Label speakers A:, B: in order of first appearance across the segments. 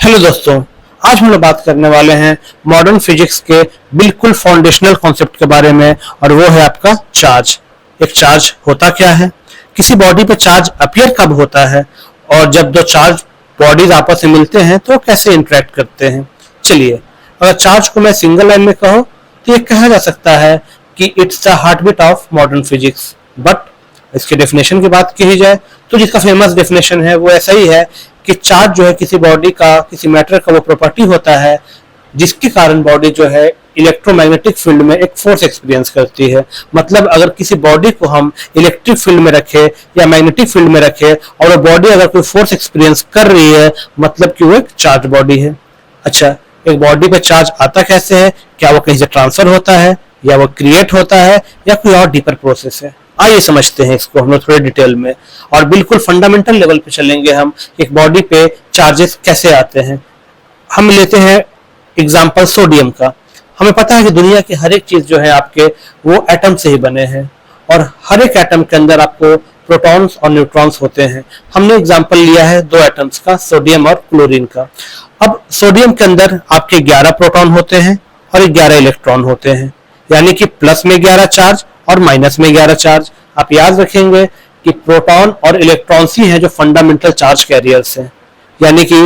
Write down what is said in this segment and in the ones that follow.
A: Hello दोस्तों, आज हम लोग बात करने वाले हैं मॉडर्न फिजिक्स के बिल्कुल फाउंडेशनल कॉन्सेप्ट के बारे में, और वो है आपका चार्ज। एक चार्ज होता क्या है, किसी बॉडी पे चार्ज अपीयर कब होता है, और जब दो चार्ज बॉडीज आपस में मिलते हैं तो कैसे इंटरेक्ट करते हैं। चलिए, अगर चार्ज को मैं सिंगल लाइन में कहूँ तो ये कहा जा सकता है कि it's the heartbeat of modern physics. But इसके डेफिनेशन की बात की जाए तो जिसका फेमस डेफिनेशन है वो ऐसा ही है कि चार्ज जो है किसी बॉडी का, किसी मैटर का वो प्रॉपर्टी होता है जिसके कारण बॉडी जो है इलेक्ट्रोमैग्नेटिक फील्ड में एक फोर्स एक्सपीरियंस करती है। मतलब अगर किसी बॉडी को हम इलेक्ट्रिक फील्ड में रखे या मैग्नेटिक फील्ड में रखे और वो बॉडी अगर कोई फोर्स एक्सपीरियंस कर रही है, मतलब कि वो एक चार्ज बॉडी है। अच्छा, एक बॉडी पे चार्ज आता कैसे है? क्या वो कहीं से ट्रांसफर होता है, या वो क्रिएट होता है, या कोई और डीपर प्रोसेस है? आइए समझते हैं इसको हम लोग थोड़े डिटेल में, और बिल्कुल फंडामेंटल लेवल पे चलेंगे हम एक बॉडी पे चार्जेस कैसे आते हैं। हम लेते हैं एग्जांपल सोडियम का। हमें पता है कि दुनिया की हर एक चीज जो है आपके वो एटम से ही बने हैं, और हर एक एटम के अंदर आपको प्रोटॉन्स और न्यूट्रॉन्स होते हैं। हमने एग्जांपल लिया है दो एटम्स का, सोडियम और क्लोरीन का। अब सोडियम के अंदर आपके 11 प्रोटॉन होते हैं और 11 इलेक्ट्रॉन होते हैं, यानी कि प्लस में 11 चार्ज और माइनस में 11 चार्ज। आप याद रखेंगे कि प्रोटॉन और इलेक्ट्रॉन्स ही हैं जो फंडामेंटल चार्ज कैरियर्स हैं, यानी कि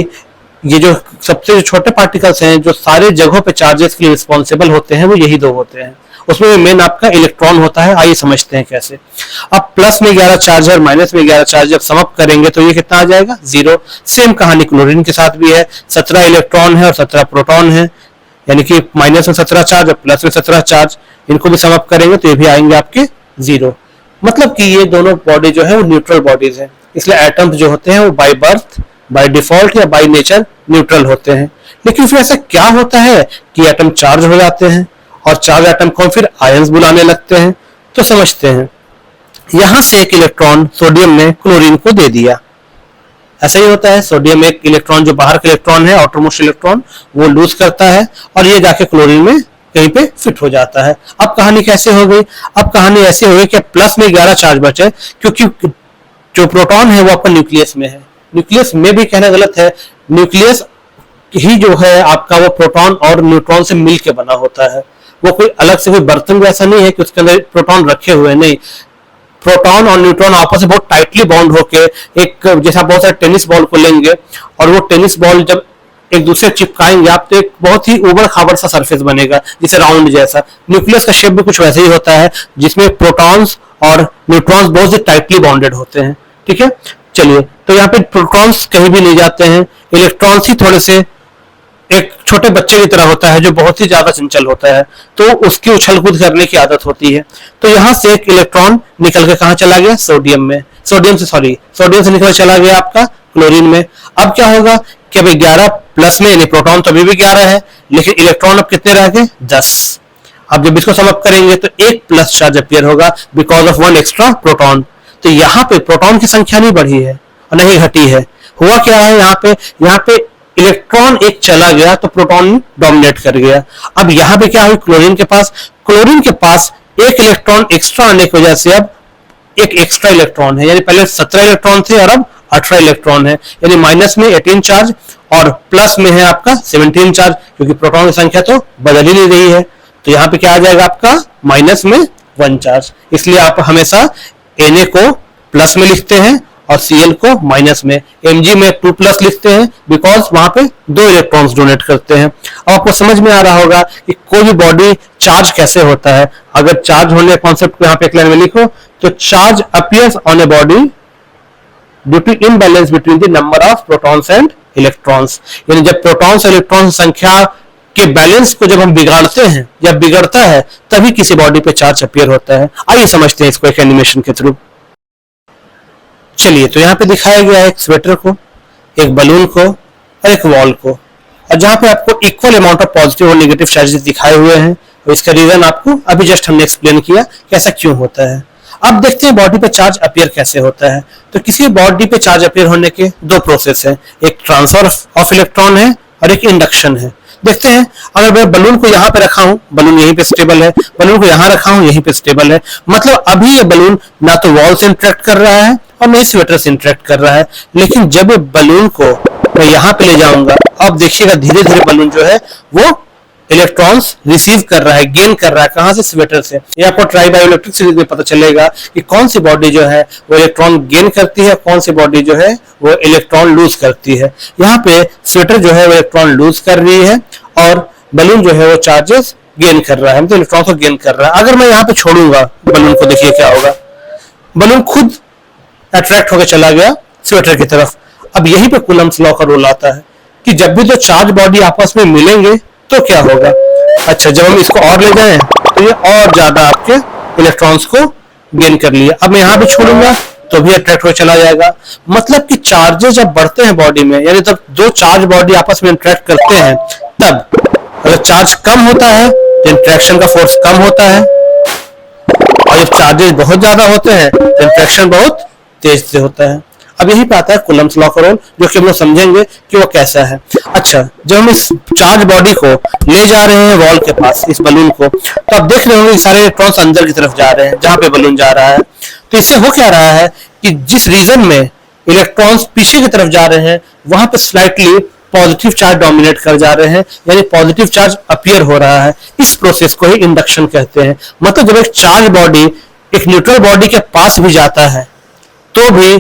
A: ये जो सबसे छोटे पार्टिकल्स हैं जो सारे जगहों पे चार्जेस के लिए रिस्पॉन्सिबल होते हैं, वो यही दो होते हैं। उसमें मेन आपका इलेक्ट्रॉन होता है। आइए समझते हैं कैसे। अब प्लस में 11 चार्ज और माइनस में 11 चार्ज जब सम अप करेंगे तो ये कितना आ जाएगा? 0। सेम कहानी क्लोरीन के साथ भी है। 17 इलेक्ट्रॉन है और 17 प्रोटॉन है, यानी कि माइनस में 17 चार्ज और प्लस में 17 चार्ज। इनको भी सम अप करेंगे तो ये भी आएंगे आपके 0। मतलब कि ये दोनों बॉडी जो है वो न्यूट्रल बॉडीज हैं। इसलिए एटम्स जो होते हैं वो बाय बर्थ, बाय डिफॉल्ट या बाय नेचर न्यूट्रल होते हैं। लेकिन फिर ऐसा क्या होता है कि एटम चार्ज हो जाते हैं और चार्ज एटम को फिर आयंस बुलाने लगते हैं? तो समझते हैं। यहां से एक इलेक्ट्रॉन सोडियम ने क्लोरीन को दे दिया। ऐसा ही होता है, सोडियम एक इलेक्ट्रॉन जो बाहर का इलेक्ट्रॉन है, आउटरमोस्ट इलेक्ट्रॉन, वो लूज करता है और ये जाके क्लोरीन में कहीं पे फिट हो जाता है। अब कहानी कैसे हो गई? अब कहानी ऐसे हो गई कि प्लस में 11 चार्ज बचे, क्योंकि जो प्रोटॉन है वो आपका न्यूक्लियस में है। न्यूक्लियस में भी कहना गलत है, न्यूक्लियस ही जो है आपका वो प्रोटॉन और न्यूट्रॉन से मिलकर बना होता है। वो कोई अलग से कोई बर्तन जैसा नहीं है कि उसके अंदर प्रोटॉन रखे हुए, नहीं। प्रोटॉन और न्यूट्रॉन आपस में बहुत टाइटली बाउंड होके एक, जैसा बहुत सारे टेनिस बॉल को लेंगे और वो टेनिस बॉल जब एक दूसरे चिपकाएंगे आप तो एक बहुत ही उबड़ खाबड़ सा सरफेस बनेगा, जिसे राउंड जैसा। न्यूक्लियस का शेप भी कुछ वैसे ही होता है, जिसमें प्रोटॉन्स और न्यूट्रॉन्स बहुत ही टाइटली बाउंडेड होते हैं। ठीक है, चलिए, तो यहाँ पे प्रोटॉन्स कहीं भी नहीं जाते हैं, इलेक्ट्रॉन्स ही थोड़े से एक छोटे बच्चे की तरह होता है जो बहुत ही ज्यादा चंचल होता है, तो उसकी उछल कूद करने की आदत होती है। तो यहाँ से एक इलेक्ट्रॉन निकल के कहाँ चला गया? सोडियम में। सोडियम से निकल चला गया आपका क्लोरीन में। अब क्या होगा कि अभी 11 प्लस में, यानी प्रोटॉन तो अभी भी 11 है, लेकिन इलेक्ट्रॉन अब कितने रह गए? 10। अब जब इसको सम अप करेंगे तो एक प्लस चार्ज अपीयर होगा बिकॉज ऑफ 1 एक्स्ट्रा प्रोटॉन। तो यहाँ पे प्रोटॉन की संख्या नहीं बढ़ी है और नहीं घटी है। हुआ क्या है यहाँ पे इलेक्ट्रॉन एक चला गया तो प्रोटॉन डोमिनेट कर गया। अब यहाँ पे क्या हुई? क्लोरीन के पास एक इलेक्ट्रॉन एक्स्ट्रा आने की वजह से अब एक एक्स्ट्रा इलेक्ट्रॉन है, यानी पहले 17 इलेक्ट्रॉन थे और अब 18 इलेक्ट्रॉन है, यानी माइनस में 18 चार्ज और प्लस में है आपका 17 चार्ज, क्योंकि प्रोटॉन की संख्या तो बदल ही नहीं रही है। तो यहाँ पे क्या आ जाएगा आपका? माइनस में 1 चार्ज। इसलिए आप हमेशा Na को प्लस में लिखते हैं और Cl को माइनस में। Mg में 2 प्लस लिखते हैं बिकॉज वहां पे 2 इलेक्ट्रॉन्स डोनेट करते हैं। अब आपको समझ में आ रहा होगा कि कोई भी बॉडी चार्ज कैसे होता है। अगर चार्ज होने का कॉन्सेप्ट को यहाँ पे एक लाइन में लिखो तो charge appears on a body due to imbalance between the number of protons and electrons. यानी जब प्रोटॉन्स और इलेक्ट्रॉन संख्या के बैलेंस को जब हम बिगाड़ते हैं या बिगड़ता है तभी किसी बॉडी पे चार्ज अपीयर होता है। आइए समझते हैं इसको एक एनिमेशन के थ्रू। चलिए, तो यहाँ पे दिखाया गया है एक स्वेटर को, एक बलून को और एक वॉल को, और जहाँ पे आपको इक्वल अमाउंट ऑफ पॉजिटिव और नेगेटिव चार्जेस दिखाए हुए हैं। तो इसका रीजन आपको अभी जस्ट हमने एक्सप्लेन किया कि ऐसा क्यों होता है। अब देखते हैं बॉडी पे चार्ज अपीयर कैसे होता है। तो किसी बॉडी पे चार्ज अपीयर होने के 2 प्रोसेस हैं, एक ट्रांसफर ऑफ इलेक्ट्रॉन है और एक इंडक्शन है। देखते हैं, अगर मैं बलून को यहाँ पे रखा हूँ, बलून यहीं पे स्टेबल है, बलून को यहाँ रखा हूँ, यहीं पे स्टेबल है, मतलब अभी ये बलून ना तो वॉल से इंटरेक्ट कर रहा है और नहीं स्वेटर से इंटरेक्ट कर रहा है। लेकिन जब ये बलून को मैं यहाँ पे ले जाऊंगा। अब देखिएगा धीरे धीरे बलून जो है वो इलेक्ट्रॉन्स रिसीव कर रहा है, गेन कर रहा है। कहां से? स्वेटर से। ये आपको ट्राई बायोइलेक्ट्रिक सीरीज में पता चलेगा कि कौन सी बॉडी जो है वो इलेक्ट्रॉन गेन करती है, कौन सी बॉडी जो है वो इलेक्ट्रॉन लूज करती है। यहाँ पे स्वेटर जो है वो इलेक्ट्रॉन लूज कर रही है और बलून जो है वो चार्जेस गेन कर रहा है, मतलब इलेक्ट्रॉन को गेन कर रहा है। अगर मैं यहाँ पे छोड़ूंगा बलून को, देखिए क्या होगा, बलून खुद अट्रैक्ट होकर चला गया स्वेटर की तरफ। अब यही पे कूलम्ब्स लॉ का रोल आता है कि जब भी दो चार्ज बॉडी आपस में मिलेंगे तो क्या होगा। अच्छा, जब हम इसको और ले जाएं तो ये और ज्यादा आपके इलेक्ट्रॉन्स को गेन कर लिया। अब मैं यहाँ पे छोड़ूंगा तो भी अट्रैक्ट हो चला जाएगा। मतलब कि चार्जेस जब बढ़ते हैं बॉडी में, यानी जब दो चार्ज बॉडी आपस में इंटरेक्ट करते हैं, तब अगर चार्ज कम होता है तो इंटरेक्शन का फोर्स कम होता है, और जब चार्जेस बहुत ज्यादा होते हैं तो इंटरेक्शन बहुत तेज से होता है। अब यही पे आता है कूलम्ब्स लॉ का रोल, जो कि हम लोग समझेंगे कि वो कैसा है। अच्छा, जब हम इस चार्ज बॉडी को ले जा रहे हैं वॉल के पास, इस बलून को, तो आप देख रहे होंगे सारे इलेक्ट्रॉन्स अंदर की तरफ जा रहे हैं जहां पे बलून जा रहा है। तो इससे हो क्या रहा है कि जिस रीजन में इलेक्ट्रॉन्स पीछे की तरफ जा रहे हैं वहां पे स्लाइटली पॉजिटिव चार्ज डोमिनेट कर जा रहे हैं, यानी पॉजिटिव चार्ज अपीयर हो रहा है। इस प्रोसेस को ही इंडक्शन कहते हैं। मतलब जब एक चार्ज बॉडी एक न्यूट्रल बॉडी के पास भी जाता है तो भी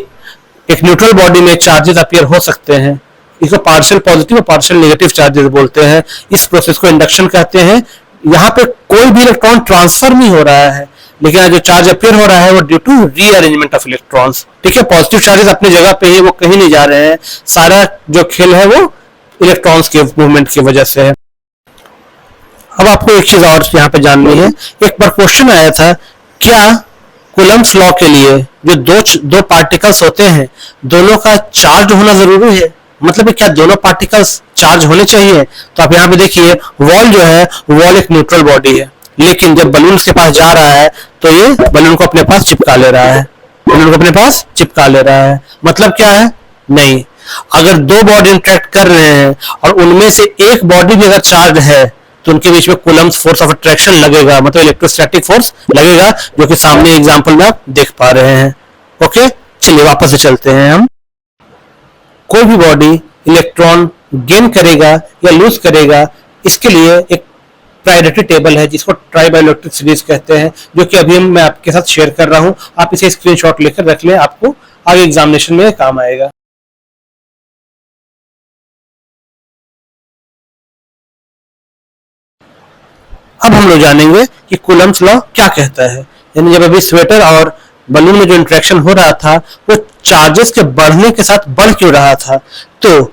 A: एक न्यूट्रल बॉडी में चार्जेस अपीयर हो सकते हैं। इसको पार्शियल पॉजिटिव और पार्शियल नेगेटिव चार्जेस बोलते हैं। इस प्रोसेस को इंडक्शन कहते हैं। यहाँ पे कोई भी इलेक्ट्रॉन ट्रांसफर नहीं हो रहा है, लेकिन जो चार्ज अपीयर हो रहा है वो due to rearrangement of electrons. ठीक है, पॉजिटिव चार्जेस अपनी जगह पे ही, वो कहीं नहीं जा रहे हैं। सारा जो खेल है वो इलेक्ट्रॉन्स के मूवमेंट की वजह से है। अब आपको एक चीज और यहाँ पे जाननी है। एक बार क्वेश्चन आया था, क्या कूलम्ब्स लॉ के लिए जो दो पार्टिकल्स होते हैं दोनों का चार्ज होना जरूरी है? मतलब क्या दोनों पार्टिकल्स चार्ज होने चाहिए? तो आप यहाँ पे देखिए, वॉल जो है वॉल एक न्यूट्रल बॉडी है, लेकिन जब बलून के पास जा रहा है तो ये बलून को अपने पास चिपका ले रहा है, बलून को अपने पास चिपका ले रहा है। मतलब क्या है? नहीं, अगर दो बॉडी इंटरेक्ट कर रहे हैं और उनमें से एक बॉडी भी अगर चार्ज है तो उनके बीच में कूलम्ब्स फोर्स ऑफ अट्रैक्शन लगेगा, मतलब इलेक्ट्रोस्टैटिक फोर्स लगेगा, जो कि सामने एग्जांपल में आप देख पा रहे हैं। ओके, चलिए वापस से चलते हैं हम। कोई भी बॉडी इलेक्ट्रॉन गेन करेगा या लूज करेगा, इसके लिए एक प्रायोरिटी टेबल है जिसको ट्राई बायोइलेक्ट्रिक सीरीज कहते हैं, जो कि अभी मैं आपके साथ शेयर कर रहा हूं। आप इसे स्क्रीनशॉट लेकर रख लें, आपको आगे एग्जामिनेशन में काम आएगा। अब हम लोग जानेंगे कि कूलम्ब्स लॉ क्या कहता है। यानी जब अभी स्वेटर और बलून में जो इंटरेक्शन हो रहा था वो चार्जेस के बढ़ने के साथ बढ़ क्यों रहा था? तो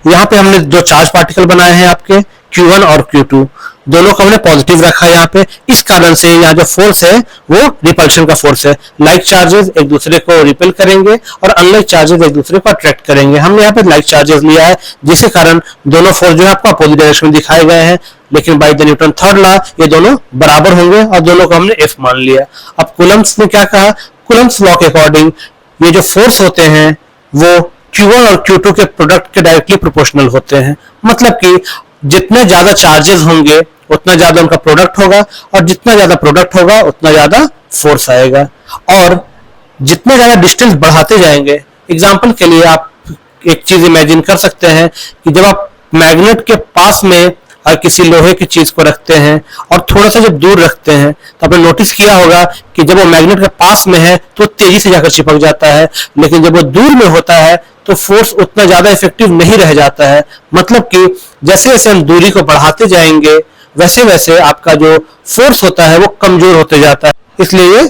A: यहाँ पे हमने दो चार्ज पार्टिकल बनाए हैं आपके, Q1 और Q2, दोनों को हमने पॉजिटिव रखा है यहाँ पे। इस कारण से यहाँ जो फोर्स है वो रिपल्शन का फोर्स है। लाइक चार्जेस एक दूसरे को रिपेल करेंगे और अनलाइक चार्जेस एक दूसरे को अट्रैक्ट करेंगे। हमने यहाँ पे लाइक चार्जेस लिया है, जिसके कारण दोनों फोर्स जो है आपको अपोजिट डायरेक्शन में दिखाए गए हैं, लेकिन by the Newton third law ये दोनों बराबर होंगे और दोनों को हमने F मान लिया। अब कूलम्ब्स ने क्या कहा? कूलम्ब्स लॉ के अकॉर्डिंग ये जो फोर्स होते हैं वो Q1 और Q2 के प्रोडक्ट के डायरेक्टली प्रोपोर्शनल होते हैं। मतलब कि जितने ज्यादा चार्जेस होंगे उतना ज्यादा उनका प्रोडक्ट होगा, और जितना ज्यादा प्रोडक्ट होगा उतना ज्यादा फोर्स आएगा। और जितना ज्यादा डिस्टेंस बढ़ाते जाएंगे, एग्जांपल के लिए आप एक चीज इमेजिन कर सकते हैं कि जब आप मैग्नेट के पास में और किसी लोहे की चीज को रखते हैं और थोड़ा सा जब दूर रखते हैं, तो आपने नोटिस किया होगा कि जब वो मैग्नेट के पास में है तो तेजी से जाकर चिपक जाता है, लेकिन जब वो दूर में होता है तो फोर्स उतना ज्यादा इफेक्टिव नहीं रह जाता है। मतलब कि जैसे जैसे हम दूरी को बढ़ाते जाएंगे वैसे वैसे आपका जो फोर्स होता है वो कमजोर होते जाता है, इसलिए ये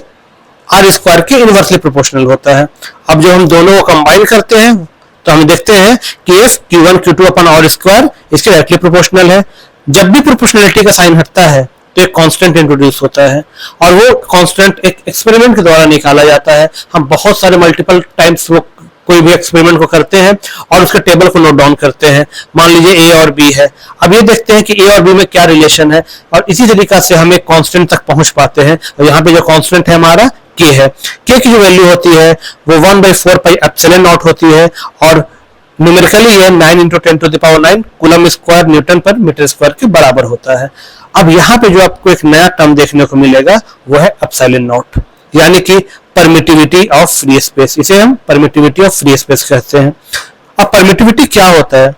A: आर स्क्वायर के इनवर्सली प्रोपोर्शनल होता है। अब जो हम दोनों को कंबाइन करते हैं तो हम देखते हैं कि F Q1 Q2 अपन आर स्क्वायर इसके डायरेक्टली प्रोपोर्शनल है। जब भी प्रोपोर्शनलिटी का साइन हटता है तो एक कांस्टेंट इंट्रोड्यूस होता है, और वो कांस्टेंट एक एक्सपेरिमेंट के द्वारा निकाला जाता है। हम बहुत सारे मल्टीपल टाइम्स वो कोई भी एक्सपेरिमेंट को करते हैं और उसके टेबल को नोट डाउन करते हैं। मान लीजिए A और B है, अब ये देखते हैं कि A और B में क्या रिलेशन है, और इसी तरीका से हम एक कांस्टेंट तक पहुंच पाते हैं। और यहाँ पे जो कांस्टेंट है हमारा K है। K की जो वैल्यू होती है वो 1/4 पाई एप्सिलॉन नॉट होती है, और न्यूमेरिकली ये 9 × 10⁹ कूलम स्क्वायर न्यूटन पर मीटर स्क्वायर के बराबर होता है। अब यहाँ पे जो आपको एक नया टर्म देखने को मिलेगा वो है एप्सिलॉन नॉट, यानी कि परमिटिविटी ऑफ फ्री स्पेस। इसे हम परमिटिविटी ऑफ फ्री स्पेस कहते हैं। अब परमिटिविटी क्या होता है,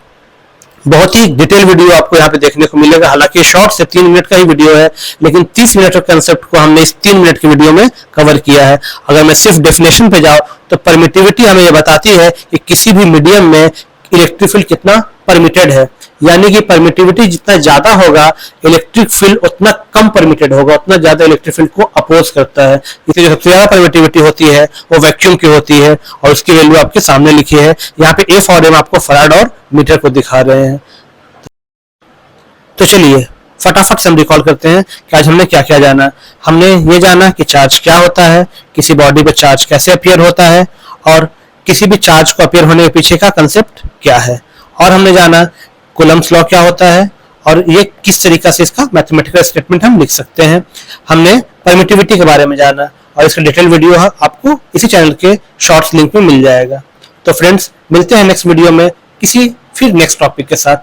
A: बहुत ही डिटेल वीडियो आपको यहाँ पे देखने को मिलेगा। हालांकि शॉर्ट से 3 मिनट का ही वीडियो है, लेकिन 30 मिनट के कंसेप्ट को हमने इस 3 मिनट की वीडियो में कवर किया है। अगर मैं सिर्फ डेफिनेशन पे जाऊं तो परमिटिविटी हमें ये बताती है कि किसी भी मीडियम में इलेक्ट्रिक फील्ड कितना परमिटेड है, यानी कि परमिटिविटी जितना ज्यादा होगा इलेक्ट्रिक फील्ड उतना कम परमिटेड होगा, उतना ज्यादा इलेक्ट्रिक फील्ड को अपोज करता है। इसलिए जो सबसे ज्यादा परमिटिविटी होती है वो वैक्यूम की होती है, और उसकी वैल्यू आपके सामने लिखी है यहाँ पे। एफ और एम आपको फराड और मीटर को दिखा रहे हैं। तो चलिए फटाफट से हम रिकॉल करते हैं कि आज हमने क्या क्या जाना। हमने ये जाना कि चार्ज क्या होता है, किसी बॉडी पे चार्ज कैसे अपीयर होता है, और किसी भी चार्ज को अपीयर होने के पीछे का कंसेप्ट क्या है, और हमने जाना कूलम्ब्स लॉ क्या होता है और ये किस तरीका से इसका मैथमेटिकल स्टेटमेंट हम लिख सकते हैं। हमने परमिटिविटी के बारे में जाना, और इसका डिटेल वीडियो आपको इसी चैनल के शॉर्ट्स लिंक में मिल जाएगा। तो फ्रेंड्स, मिलते हैं नेक्स्ट वीडियो में किसी फिर नेक्स्ट टॉपिक के साथ।